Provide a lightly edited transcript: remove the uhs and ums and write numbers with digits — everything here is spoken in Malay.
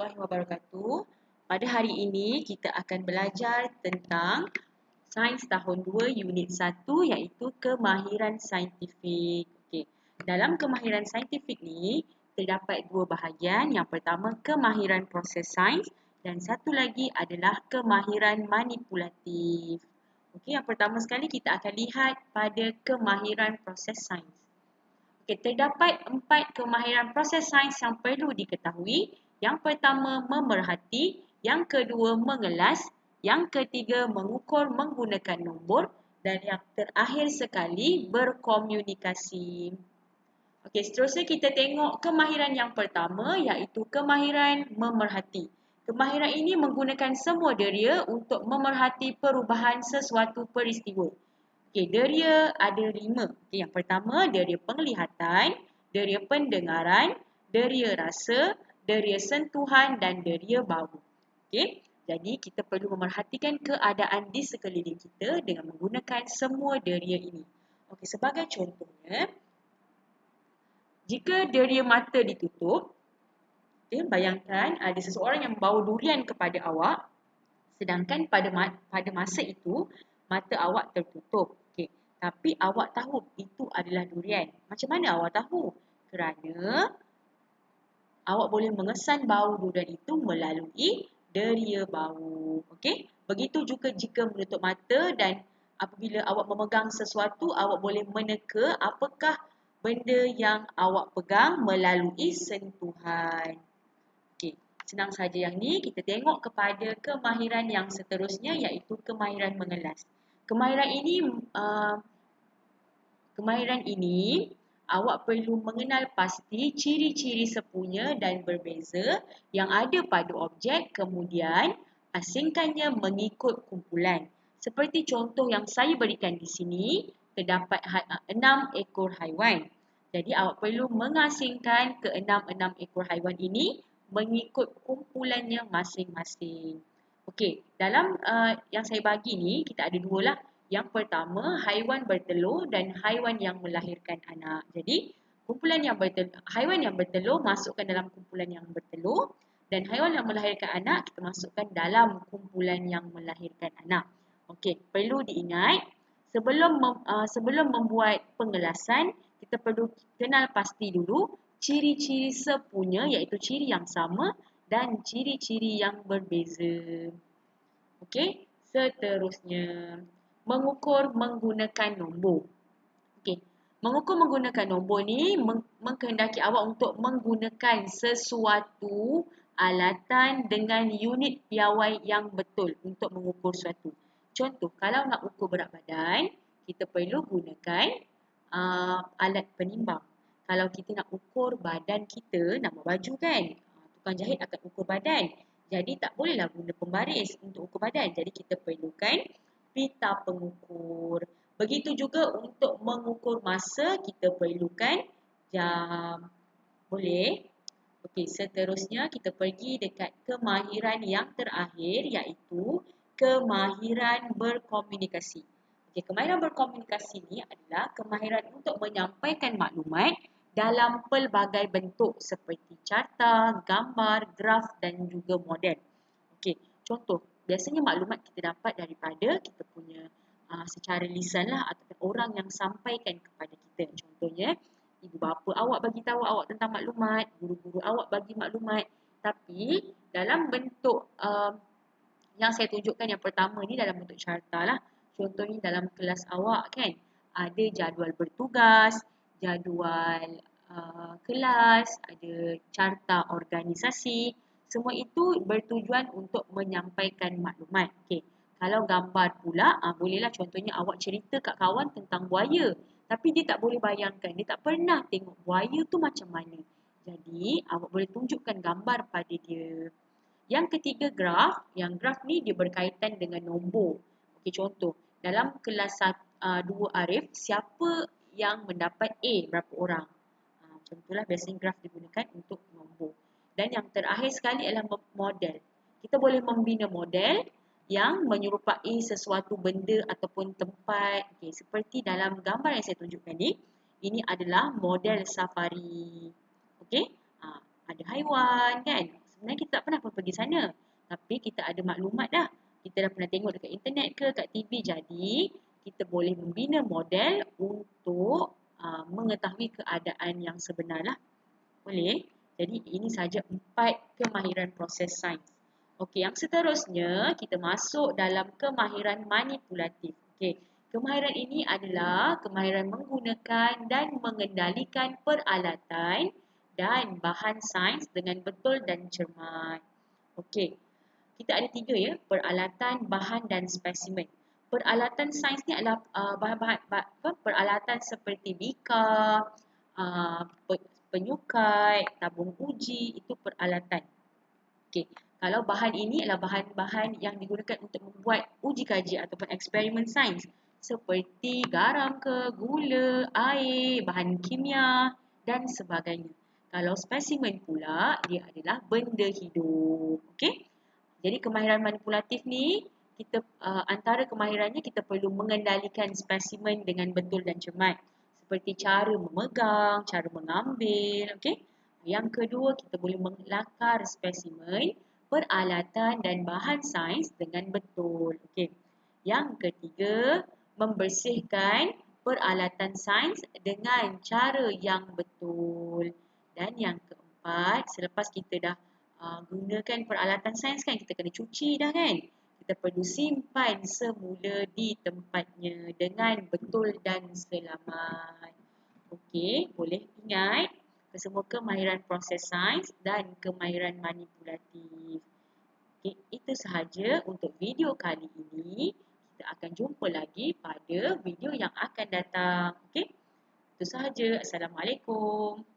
warahmatullahi wabarakatuh. Pada hari ini kita akan belajar tentang Sains Tahun 2 Unit 1 iaitu Kemahiran Saintifik. Okey. Dalam kemahiran saintifik ni terdapat dua bahagian. Yang pertama kemahiran proses sains dan satu lagi adalah kemahiran manipulatif. Okey, yang pertama sekali kita akan lihat pada kemahiran proses sains. Okay, terdapat 4 kemahiran proses sains yang perlu diketahui. Yang pertama, memerhati. Yang kedua, mengelas. Yang ketiga, mengukur menggunakan nombor. Dan yang terakhir sekali, berkomunikasi. Okey, seterusnya kita tengok kemahiran yang pertama iaitu kemahiran memerhati. Kemahiran ini menggunakan semua deria untuk memerhati perubahan sesuatu peristiwa. Okey, deria ada 5. Okey, yang pertama deria penglihatan, deria pendengaran, deria rasa, deria sentuhan dan deria bau. Okey, jadi kita perlu memerhatikan keadaan di sekeliling kita dengan menggunakan semua deria ini. Okey, sebagai contohnya, jika deria mata ditutup, okay, bayangkan ada seseorang yang membawa durian kepada awak, sedangkan pada masa itu mata awak tertutup. Okay. Tapi awak tahu itu adalah durian. Macam mana awak tahu? Kerana awak boleh mengesan bau durian itu melalui deria bau. Okay. Begitu juga jika menutup mata dan apabila awak memegang sesuatu, awak boleh meneka apakah benda yang awak pegang melalui sentuhan. Okay. Senang saja yang ni. Kita tengok kepada kemahiran yang seterusnya iaitu kemahiran mengelas. Kemahiran ini awak perlu mengenal pasti ciri-ciri sepunya dan berbeza yang ada pada objek, kemudian asingkannya mengikut kumpulan. Seperti contoh yang saya berikan di sini, terdapat 6 ekor haiwan. Jadi awak perlu mengasingkan ke-6 ekor haiwan ini mengikut kumpulannya masing-masing. Okey, dalam yang saya bagi ni kita ada dua lah. Yang pertama, haiwan bertelur dan haiwan yang melahirkan anak. Jadi, haiwan yang bertelur masukkan dalam kumpulan yang bertelur dan haiwan yang melahirkan anak kita masukkan dalam kumpulan yang melahirkan anak. Okey, perlu diingat sebelum membuat pengelasan kita perlu kenal pasti dulu ciri-ciri sepunya iaitu ciri yang sama dan ciri-ciri yang berbeza. Okey, seterusnya mengukur menggunakan nombor. Okey, mengukur menggunakan nombor ni mengkehendaki awak untuk menggunakan sesuatu alatan dengan unit piawai yang betul untuk mengukur sesuatu. Contoh, kalau nak ukur berat badan, kita perlu gunakan alat penimbang. Kalau kita nak ukur badan kita, nak buat baju kan, tukang jahit akan ukur badan. Jadi tak bolehlah guna pembaris untuk ukur badan. Jadi kita perlukan pita pengukur. Begitu juga untuk mengukur masa, kita perlukan jam. Boleh? Okey, seterusnya kita pergi dekat kemahiran yang terakhir iaitu kemahiran berkomunikasi. Okey, kemahiran berkomunikasi ni adalah kemahiran untuk menyampaikan maklumat dalam pelbagai bentuk seperti carta, gambar, graf dan juga model. Okey, contoh, biasanya maklumat kita dapat daripada kita punya secara lisan lah ataupun orang yang sampaikan kepada kita. Contohnya, ibu bapa awak bagi tahu awak tentang maklumat, guru-guru awak bagi maklumat. Tapi dalam bentuk yang saya tunjukkan yang pertama ni dalam bentuk carta lah. Contohnya dalam kelas awak kan, ada jadual bertugas, jadual kelas, ada carta organisasi. Semua itu bertujuan untuk menyampaikan maklumat. Okay. Kalau gambar pula, bolehlah contohnya awak cerita kat kawan tentang buaya. Tapi dia tak boleh bayangkan, dia tak pernah tengok buaya tu macam mana. Jadi, awak boleh tunjukkan gambar pada dia. Yang ketiga graf, yang graf ni dia berkaitan dengan nombor. Okey, contoh, dalam kelas 2 Arif, siapa yang mendapat A, berapa orang? Macam itulah biasanya graf digunakan untuk nombor. Dan yang terakhir sekali adalah model. Kita boleh membina model yang menyerupai sesuatu benda ataupun tempat. Okay, seperti dalam gambar yang saya tunjukkan ni, ini adalah model safari. Okey, ada haiwan kan? Sebenarnya kita tak pernah pergi sana. Tapi kita ada maklumat dah. Kita dah pernah tengok dekat internet ke, kat TV. Jadi, kita boleh membina model untuk mengetahui keadaan yang sebenar lah. Boleh? Jadi, ini sahaja 4 kemahiran proses sains. Okey, yang seterusnya, kita masuk dalam kemahiran manipulatif. Okey, kemahiran ini adalah kemahiran menggunakan dan mengendalikan peralatan dan bahan sains dengan betul dan cermat. Okey, kita ada 3 ya, peralatan, bahan dan spesimen. Peralatan sains ni adalah peralatan seperti bika, penyukai, tabung uji, itu peralatan. Okey, kalau bahan ini adalah bahan-bahan yang digunakan untuk membuat uji kaji ataupun eksperimen sains seperti garam ke, gula, air, bahan kimia dan sebagainya. Kalau spesimen pula, dia adalah benda hidup. Okey? Jadi kemahiran manipulatif ni, kita antara kemahirannya kita perlu mengendalikan spesimen dengan betul dan cermat. Seperti cara memegang, cara mengambil. Okey? Yang kedua, kita boleh melakar spesimen, peralatan dan bahan sains dengan betul. Okey. Yang ketiga, membersihkan peralatan sains dengan cara yang betul. Dan yang keempat, selepas kita dah gunakan peralatan sains kan, kita kena cuci dah kan. Kita perlu simpan semula di tempatnya dengan betul dan selamat. Okey, boleh ingat kesemua kemahiran proses sains dan kemahiran manipulatif. Okey, itu sahaja untuk video kali ini. Kita akan jumpa lagi pada video yang akan datang. Okey, itu sahaja. Assalamualaikum.